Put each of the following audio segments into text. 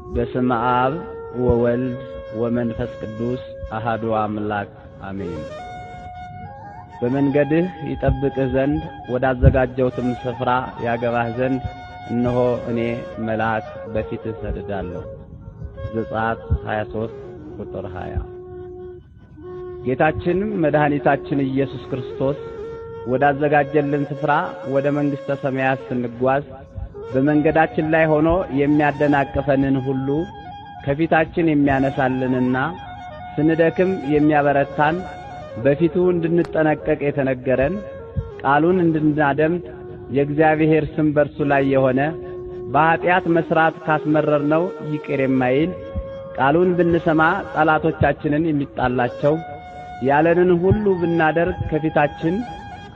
በስመ አብ ወወልድ ወመንፈስ ቅዱስ አሐዱ አምላክ አሜን። በመንገድህ ይጠብቅህ ዘንድ ወዳዘጋጀሁትም ስፍራ ያገባህ ዘንድ እነሆ እኔ መልአክ በፊትህ እሰድዳለሁ። ዘጸአት 23 ቁጥር 20። ጌታችን መድኃኒታችን ኢየሱስ ክርስቶስ ወዳዘጋጀልን ስፍራ ወደ መንግሥተ ሰማያት ስንጓዝ በመንገዳችን ላይ ሆኖ የሚያደናቅፈንን ሁሉ ከፊታችን የሚያነሳልንና ስንደክም የሚያበረታን በፊቱ እንድንጠነቀቅ የተነገረን ቃሉን እንድናደምጥ የእግዚአብሔር ስም በርሱ ላይ የሆነ በኃጢአት መስራት ካስመረርነው ይቅር የማይል ቃሉን ብንሰማ ጠላቶቻችንን የሚጣላቸው ያለንን ሁሉ ብናደርግ ከፊታችን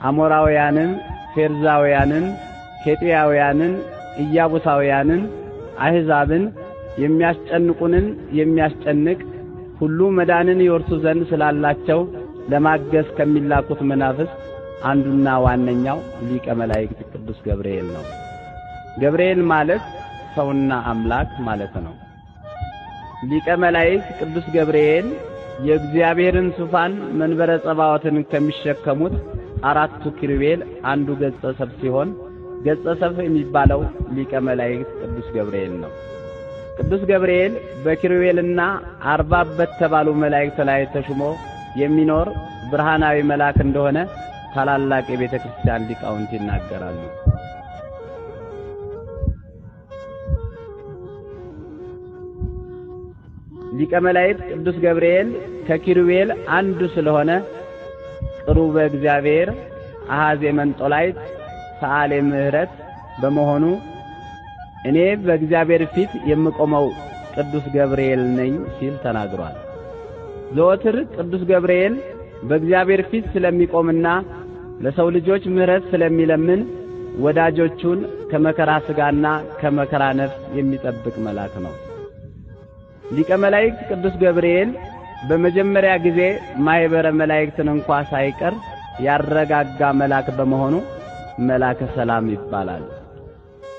አሞራውያንን፣ ፌርዛውያንን፣ ኬጢያውያንን፣ ኢያቡሳውያንን፣ አሕዛብን የሚያስጨንቁንን የሚያስጨንቅ ሁሉ መዳንን ይወርሱ ዘንድ ስላላቸው ለማገዝ ከሚላኩት መናፍስት አንዱና ዋነኛው ሊቀ መላእክት ቅዱስ ገብርኤል ነው። ገብርኤል ማለት ሰውና አምላክ ማለት ነው። ሊቀ መላእክት ቅዱስ ገብርኤል የእግዚአብሔርን ዙፋን መንበረ ጸባዖትን ከሚሸከሙት አራቱ ኪሩቤል አንዱ ገጸ ሰብ ሲሆን ገጸ ሰብ የሚባለው ሊቀ መላእክት ቅዱስ ገብርኤል ነው። ቅዱስ ገብርኤል በኪሩቤልና አርባብ በተባሉ መላእክት ላይ ተሹሞ የሚኖር ብርሃናዊ መልአክ እንደሆነ ታላላቅ የቤተ ክርስቲያን ሊቃውንት ይናገራሉ። ሊቀ መላእክት ቅዱስ ገብርኤል ከኪሩቤል አንዱ ስለሆነ ቅሩበ እግዚአብሔር አሐዜ መንጦላይት ሰዓሌ ምሕረት በመሆኑ እኔ በእግዚአብሔር ፊት የምቆመው ቅዱስ ገብርኤል ነኝ ሲል ተናግሯል። ዘወትር ቅዱስ ገብርኤል በእግዚአብሔር ፊት ስለሚቆምና ለሰው ልጆች ምሕረት ስለሚለምን ወዳጆቹን ከመከራ ሥጋና ከመከራ ነፍስ የሚጠብቅ መልአክ ነው። ሊቀ መላእክት ቅዱስ ገብርኤል በመጀመሪያ ጊዜ ማኅበረ መላእክትን እንኳ ሳይቀር ያረጋጋ መልአክ በመሆኑ መልአከ ሰላም ይባላል።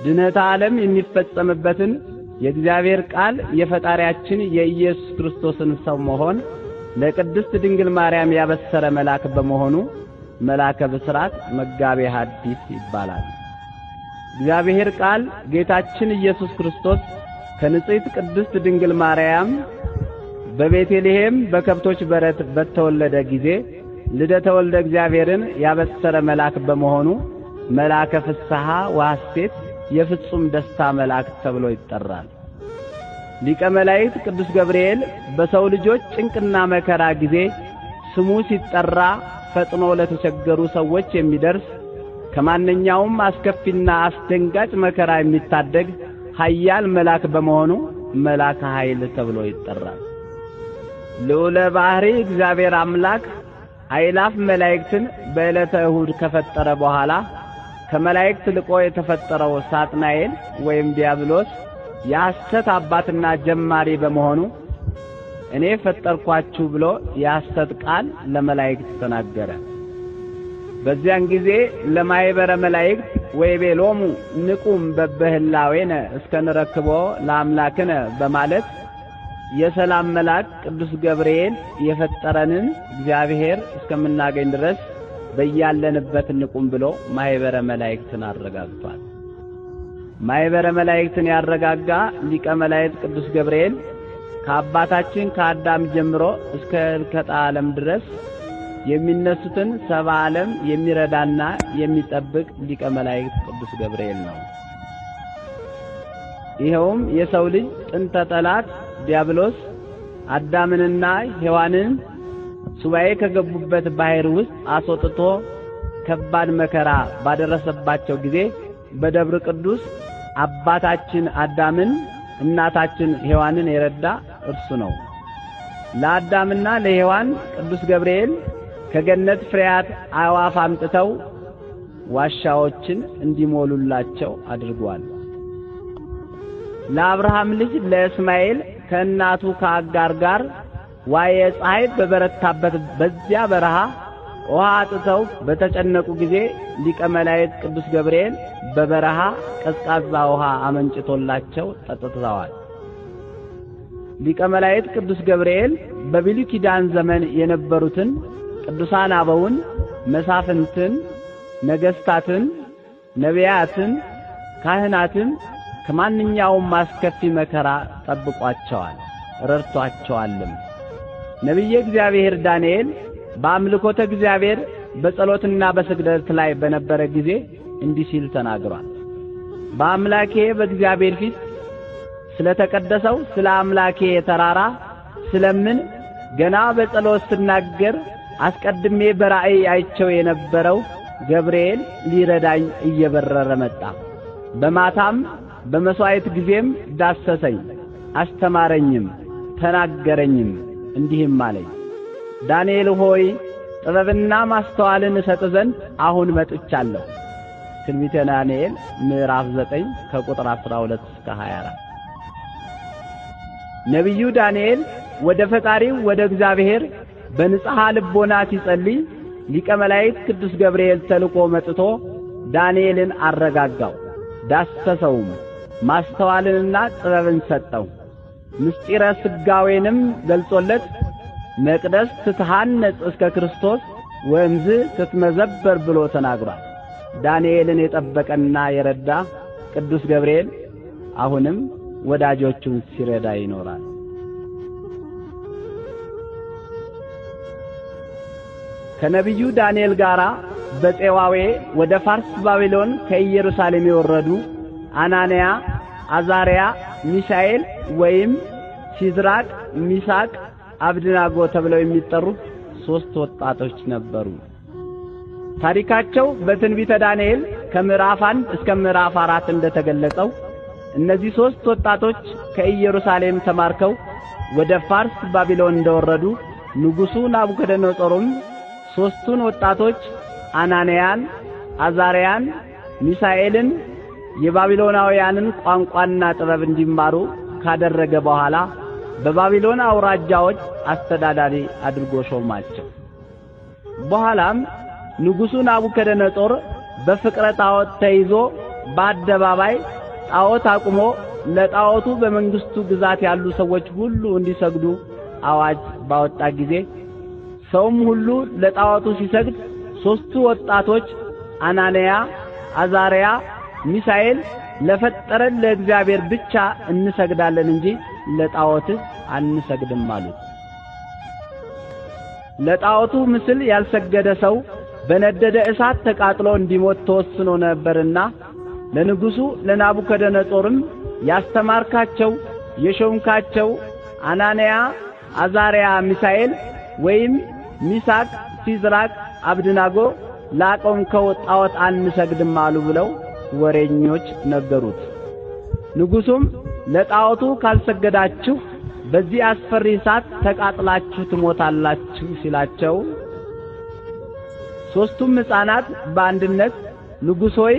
ድኅነተ ዓለም የሚፈጸምበትን የእግዚአብሔር ቃል የፈጣሪያችን የኢየሱስ ክርስቶስን ሰው መሆን ለቅድስት ድንግል ማርያም ያበሰረ መልአክ በመሆኑ መልአከ ብስራት መጋቤ ሐዲስ ይባላል። እግዚአብሔር ቃል ጌታችን ኢየሱስ ክርስቶስ ከንጽሕት ቅድስት ድንግል ማርያም በቤተልሔም በከብቶች በረት በተወለደ ጊዜ ልደተ ወልደ እግዚአብሔርን ያበሰረ መልአክ በመሆኑ መልአከ ፍስሐ ወሐሴት የፍጹም ደስታ መልአክ ተብሎ ይጠራል። ሊቀ መላእክት ቅዱስ ገብርኤል በሰው ልጆች ጭንቅና መከራ ጊዜ ስሙ ሲጠራ ፈጥኖ ለተቸገሩ ሰዎች የሚደርስ ከማንኛውም አስከፊና አስደንጋጭ መከራ የሚታደግ ኃያል መልአክ በመሆኑ መልአከ ኃይል ተብሎ ይጠራል። ልዑለ ባሕሪ እግዚአብሔር አምላክ አእላፍ መላእክትን በዕለተ እሁድ ከፈጠረ በኋላ ከመላእክት ልቆ የተፈጠረው ሳጥናኤል ወይም ዲያብሎስ የሐሰት አባትና ጀማሪ በመሆኑ እኔ ፈጠርኳችሁ ብሎ የሐሰት ቃል ለመላእክት ተናገረ። በዚያን ጊዜ ለማኅበረ መላእክት ወይቤሎሙ ንቁም በበህላዌነ እስከንረክቦ ለአምላክነ በማለት የሰላም መልአክ ቅዱስ ገብርኤል የፈጠረንን እግዚአብሔር እስከምናገኝ ድረስ በያለንበት ንቁም ብሎ ማኅበረ መላእክትን አረጋግቷል። ማኅበረ መላእክትን ያረጋጋ ሊቀ መላእክት ቅዱስ ገብርኤል ከአባታችን ከአዳም ጀምሮ እስከ ሕልቀተ ዓለም ድረስ የሚነሱትን ሰብአ ዓለም የሚረዳና የሚጠብቅ ሊቀ መላእክት ቅዱስ ገብርኤል ነው። ይኸውም የሰው ልጅ ጥንተ ጠላት ዲያብሎስ አዳምንና ሔዋንን ሱባኤ ከገቡበት ባሕር ውስጥ አስወጥቶ ከባድ መከራ ባደረሰባቸው ጊዜ በደብረ ቅዱስ አባታችን አዳምን እናታችን ሔዋንን የረዳ እርሱ ነው። ለአዳምና ለሔዋን ቅዱስ ገብርኤል ከገነት ፍሬያት አዕዋፍ አምጥተው ዋሻዎችን እንዲሞሉላቸው አድርጓል። ለአብርሃም ልጅ ለእስማኤል ከእናቱ ከአጋር ጋር ዋየ ፀሐይ በበረታበት በዚያ በረሃ ውሃ አጥተው በተጨነቁ ጊዜ ሊቀ መላእክት ቅዱስ ገብርኤል በበረሃ ቀዝቃዛ ውሃ አመንጭቶላቸው ጠጥተዋል። ሊቀ መላእክት ቅዱስ ገብርኤል በብሉይ ኪዳን ዘመን የነበሩትን ቅዱሳን አበውን፣ መሳፍንትን፣ ነገሥታትን፣ ነቢያትን፣ ካህናትን ከማንኛውም አስከፊ መከራ ጠብቋቸዋል፣ ረድቷቸዋልም። ነቢየ እግዚአብሔር ዳንኤል በአምልኮተ እግዚአብሔር በጸሎትና በስግደት ላይ በነበረ ጊዜ እንዲህ ሲል ተናግሯል። በአምላኬ በእግዚአብሔር ፊት ስለተቀደሰው ስለ አምላኬ ተራራ ስለምን ገና በጸሎት ስናገር አስቀድሜ በራእይ አይቸው የነበረው ገብርኤል ሊረዳኝ እየበረረ መጣ። በማታም በመሥዋዕት ጊዜም ዳሰሰኝ፣ አስተማረኝም፣ ተናገረኝም፣ እንዲህም አለኝ፣ ዳንኤል ሆይ ጥበብና ማስተዋልን እሰጥ ዘንድ አሁን መጥቻለሁ። ትንቢተ ዳንኤል ምዕራፍ 9 ከቁጥር 12 እስከ 24። ነቢዩ ዳንኤል ወደ ፈጣሪው ወደ እግዚአብሔር በንጽሐ ልቦና ሲጸልይ ሊቀ መላእክት ቅዱስ ገብርኤል ተልኮ መጥቶ ዳንኤልን አረጋጋው፣ ዳሰሰውም፣ ማስተዋልንና ጥበብን ሰጠው። ምስጢረ ሥጋዌንም ገልጾለት መቅደስ ትትሃነጽ እስከ ክርስቶስ ወእምዝ ትትመዘበር ብሎ ተናግሯል። ዳንኤልን የጠበቀና የረዳ ቅዱስ ገብርኤል አሁንም ወዳጆቹን ሲረዳ ይኖራል። ከነቢዩ ዳንኤል ጋራ በፄዋዌ ወደ ፋርስ ባቢሎን ከኢየሩሳሌም የወረዱ አናንያ፣ አዛርያ፣ ሚሳኤል ወይም ሲድራቅ፣ ሚሳቅ፣ አብድናጎ ተብለው የሚጠሩ 3 ወጣቶች ነበሩ። ታሪካቸው በትንቢተ ዳንኤል ከምዕራፍ 1 እስከ ምዕራፍ 4 እንደተገለጸው እነዚህ 3 ወጣቶች ከኢየሩሳሌም ተማርከው ወደ ፋርስ ባቢሎን እንደወረዱ ንጉሡ ናቡከደነፆርም 3ቱን ወጣቶች አናንያን፣ አዛርያን፣ ሚሳኤልን የባቢሎናውያንን ቋንቋና ጥበብ እንዲማሩ ካደረገ በኋላ በባቢሎን አውራጃዎች አስተዳዳሪ አድርጎ ሾማቸው። በኋላም ንጉሡ ናቡከደነፆር በፍቅረ ጣዖት ተይዞ በአደባባይ ጣዖት አቁሞ ለጣዖቱ በመንግስቱ ግዛት ያሉ ሰዎች ሁሉ እንዲሰግዱ አዋጅ ባወጣ ጊዜ ሰውም ሁሉ ለጣዖቱ ሲሰግድ 3ቱ ወጣቶች አናንያ፣ አዛርያ፣ ሚሳኤል ለፈጠረን ለእግዚአብሔር ብቻ እንሰግዳለን እንጂ ለጣዖት አንሰግድም አሉት። ለጣዖቱ ምስል ያልሰገደ ሰው በነደደ እሳት ተቃጥሎ እንዲሞት ተወስኖ ነበርና ለንጉሡ ለናቡከደነፆርም ያስተማርካቸው የሾምካቸው አናንያ፣ አዛርያ፣ ሚሳኤል ወይም ሚሳቅ፣ ሲድራቅ፣ አብድናጎ ላቆምከው ጣዖት አንሰግድም አሉ ብለው ወሬኞች ነገሩት። ንጉሡም ለጣዖቱ ካልሰገዳችሁ በዚህ አስፈሪ እሳት ተቃጥላችሁ ትሞታላችሁ ሲላቸው 3ቱም ሕፃናት በአንድነት ንጉሥ ሆይ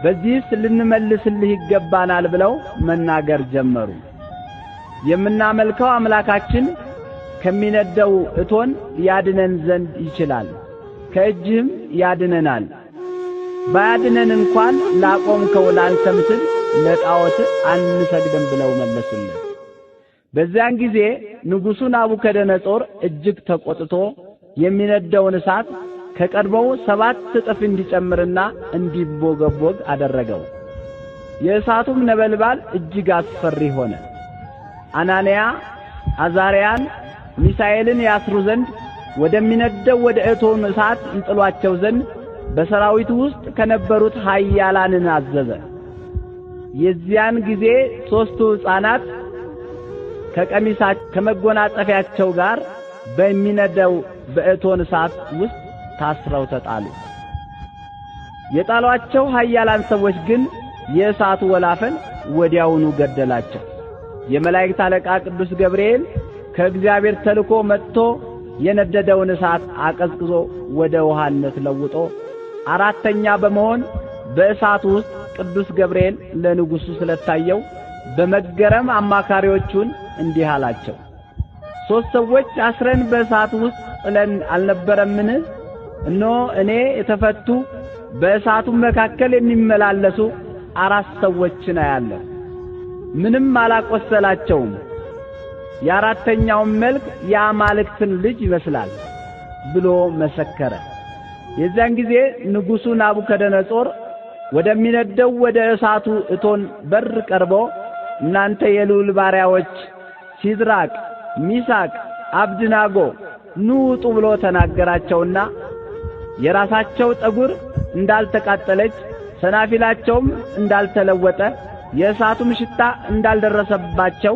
በዚህስ ልንመልስልህ ይገባናል ብለው መናገር ጀመሩ። የምናመልከው አምላካችን ከሚነደው እቶን ያድነን ዘንድ ይችላል፣ ከእጅህም ያድነናል። ባያድነን እንኳን ላቆምከው ላንተ ምስል ለጣዖት አንሰግድም ብለው መለሱለት። በዚያን ጊዜ ንጉሡ ናቡከደነፆር እጅግ ተቆጥቶ የሚነደውን እሳት ከቀድሞው 7 እጥፍ እንዲጨምርና እንዲቦገቦግ አደረገው። የእሳቱም ነበልባል እጅግ አስፈሪ ሆነ። አናንያ፣ አዛርያን፣ ሚሳኤልን ያስሩ ዘንድ ወደሚነደው ወደ እቶኑ እሳት ይጥሏቸው ዘንድ በሰራዊቱ ውስጥ ከነበሩት ኃያላንን አዘዘ። የዚያን ጊዜ 3ቱ ሕፃናት ከመጎናጸፊያቸው ጋር በሚነደው በእቶን እሳት ውስጥ ታስረው ተጣሉ። የጣሏቸው ኃያላን ሰዎች ግን የእሳቱ ወላፈን ወዲያውኑ ገደላቸው። የመላእክት አለቃ ቅዱስ ገብርኤል ከእግዚአብሔር ተልኮ መጥቶ የነደደውን እሳት አቀዝቅዞ ወደ ውሃነት ለውጦ 4ኛ በመሆን በእሳቱ ውስጥ ቅዱስ ገብርኤል ለንጉሡ ስለታየው በመገረም አማካሪዎቹን እንዲህ አላቸው፣ 3 ሰዎች አስረን በእሳቱ ውስጥ ጥለን አልነበረምን? እነሆ እኔ የተፈቱ በእሳቱ መካከል የሚመላለሱ 4 ሰዎችን አያለሁ። ምንም አላቆሰላቸውም። የአራተኛው መልክ የአማልክትን ልጅ ይመስላል ብሎ መሰከረ። የዚያን ጊዜ ንጉሡ ናቡከደነጾር ወደሚነደው ወደ እሳቱ እቶን በር ቀርቦ እናንተ የልዑል ባሪያዎች ሲድራቅ፣ ሚሳቅ፣ አብድናጎ ኑ ውጡ ብሎ ተናገራቸውና የራሳቸው ጠጉር እንዳልተቃጠለች ሰናፊላቸውም እንዳልተለወጠ የእሳቱም ሽታ እንዳልደረሰባቸው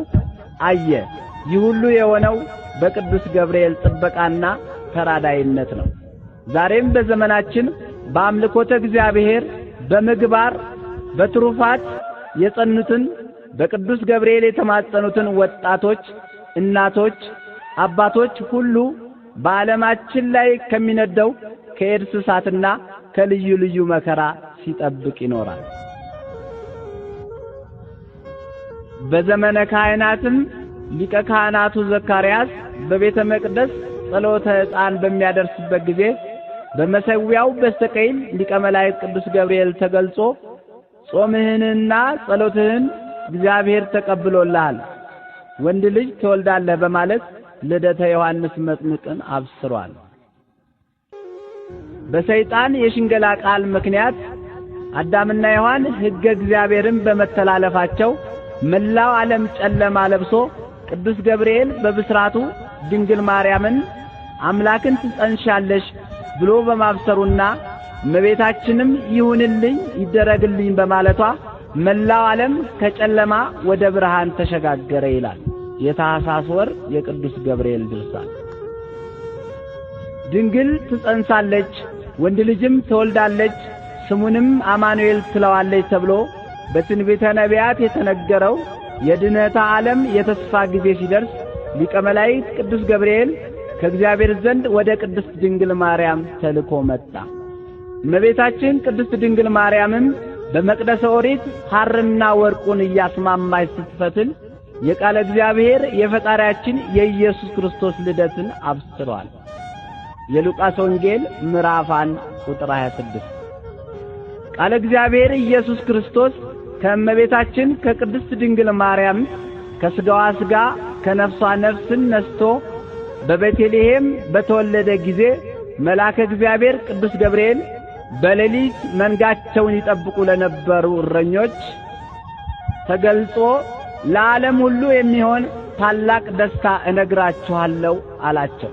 አየ። ይህ ሁሉ የሆነው በቅዱስ ገብርኤል ጥበቃና ተራዳይነት ነው። ዛሬም በዘመናችን በአምልኮተ እግዚአብሔር በምግባር በትሩፋት የጸኑትን በቅዱስ ገብርኤል የተማጸኑትን ወጣቶች፣ እናቶች፣ አባቶች ሁሉ በዓለማችን ላይ ከሚነደው ከኤድስ እሳትና ከልዩ ልዩ መከራ ሲጠብቅ ይኖራል። በዘመነ ካህናትም ሊቀ ካህናቱ ዘካርያስ በቤተ መቅደስ ጸሎተ ዕጣን በሚያደርስበት ጊዜ በመሠዊያው በስተቀኝ ሊቀ መላእክት ቅዱስ ገብርኤል ተገልጾ ጾምህንና ጸሎትህን እግዚአብሔር ተቀብሎልሃል፣ ወንድ ልጅ ትወልዳለህ በማለት ልደተ ዮሐንስ መጥምቅን አብስሯል። በሰይጣን የሽንገላ ቃል ምክንያት አዳምና ሔዋን ሕገ እግዚአብሔርን በመተላለፋቸው መላው ዓለም ጨለማ ለብሶ ቅዱስ ገብርኤል በብስራቱ ድንግል ማርያምን አምላክን ትጸንሻለሽ ብሎ በማብሰሩና እመቤታችንም ይሁንልኝ ይደረግልኝ በማለቷ መላው ዓለም ከጨለማ ወደ ብርሃን ተሸጋገረ ይላል የታኅሳስ ወር የቅዱስ ገብርኤል ድርሳን። ድንግል ትጸንሳለች፣ ወንድ ልጅም ትወልዳለች፣ ስሙንም አማኑኤል ትለዋለች ተብሎ በትንቢተ ነቢያት የተነገረው የድኅነተ ዓለም የተስፋ ጊዜ ሲደርስ ሊቀ መላእክት ቅዱስ ገብርኤል ከእግዚአብሔር ዘንድ ወደ ቅድስት ድንግል ማርያም ተልኮ መጣ። እመቤታችን ቅድስት ድንግል ማርያምም በመቅደሰ ኦሪት ሐርና ወርቁን እያስማማች ስትፈትል የቃለ እግዚአብሔር የፈጣሪያችን የኢየሱስ ክርስቶስ ልደትን አብስሯል። የሉቃስ ወንጌል ምዕራፍ 1 ቁጥር 26። ቃለ እግዚአብሔር ኢየሱስ ክርስቶስ ከእመቤታችን ከቅድስት ድንግል ማርያም ከሥጋዋ ሥጋ ከነፍሷ ነፍስን ነስቶ በቤተልሔም በተወለደ ጊዜ መልአከ እግዚአብሔር ቅዱስ ገብርኤል በሌሊት መንጋቸውን ይጠብቁ ለነበሩ እረኞች ተገልጾ ለዓለም ሁሉ የሚሆን ታላቅ ደስታ እነግራችኋለሁ አላቸው።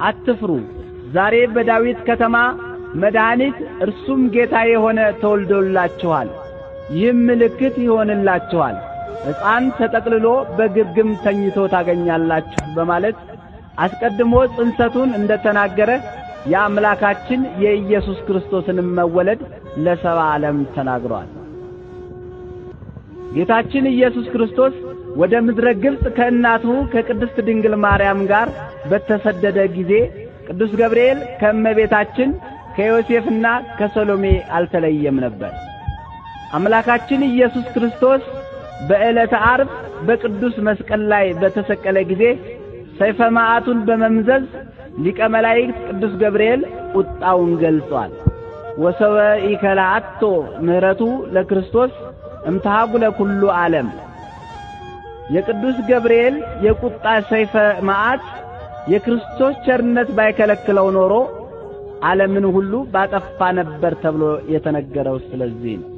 አትፍሩ፣ ዛሬ በዳዊት ከተማ መድኃኒት እርሱም ጌታ የሆነ ተወልዶላችኋል። ይህም ምልክት ይሆንላችኋል፣ ሕፃን ተጠቅልሎ በግርግም ተኝቶ ታገኛላችሁ በማለት አስቀድሞ ጽንሰቱን እንደተናገረ የአምላካችን የኢየሱስ ክርስቶስን መወለድ ለሰባ ዓለም ተናግሯል። ጌታችን ኢየሱስ ክርስቶስ ወደ ምድረ ግብጽ ከእናቱ ከቅድስት ድንግል ማርያም ጋር በተሰደደ ጊዜ ቅዱስ ገብርኤል ከእመቤታችን ከዮሴፍና ከሰሎሜ አልተለየም ነበር። አምላካችን ኢየሱስ ክርስቶስ በዕለተ ዓርብ በቅዱስ መስቀል ላይ በተሰቀለ ጊዜ ሰይፈ መዓቱን በመምዘዝ ሊቀ መላእክት ቅዱስ ገብርኤል ቁጣውን ገልጿል። ወሰበ ኢከላአቶ ምህረቱ ለክርስቶስ እምታጉለ ኩሉ ዓለም። የቅዱስ ገብርኤል የቁጣ ሰይፈ መዓት የክርስቶስ ቸርነት ባይከለክለው ኖሮ ዓለምን ሁሉ ባጠፋ ነበር ተብሎ የተነገረው ስለዚህ ነው።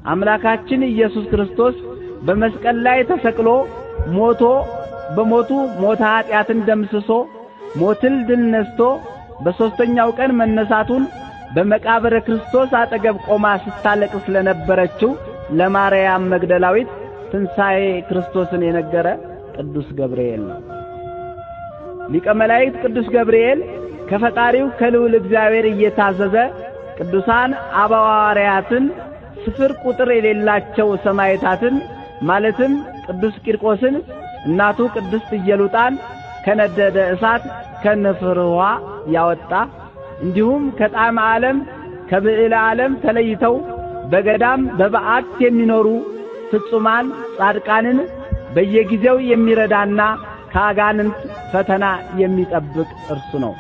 አምላካችን ኢየሱስ ክርስቶስ በመስቀል ላይ ተሰቅሎ ሞቶ በሞቱ ሞተ ኃጢአትን ደምስሶ ሞትን ድል ነስቶ በሦስተኛው ቀን መነሳቱን በመቃብረ ክርስቶስ አጠገብ ቆማ ስታለቅስ ስለነበረችው ለማርያም መግደላዊት ትንሣኤ ክርስቶስን የነገረ ቅዱስ ገብርኤል ነው። ሊቀ መላእክት ቅዱስ ገብርኤል ከፈጣሪው ከልዑል እግዚአብሔር እየታዘዘ ቅዱሳን አበው ሐዋርያትን ስፍር ቁጥር የሌላቸው ሰማዕታትን ማለትም ቅዱስ ቂርቆስን እናቱ ቅድስት ኢየሉጣን ከነደደ እሳት ከነፍር ውኃ ያወጣ እንዲሁም ከጣዕመ ዓለም ከብዕለ ዓለም ተለይተው በገዳም በበዓት የሚኖሩ ፍጹማን ጻድቃንን በየጊዜው የሚረዳና ከአጋንንት ፈተና የሚጠብቅ እርሱ ነው።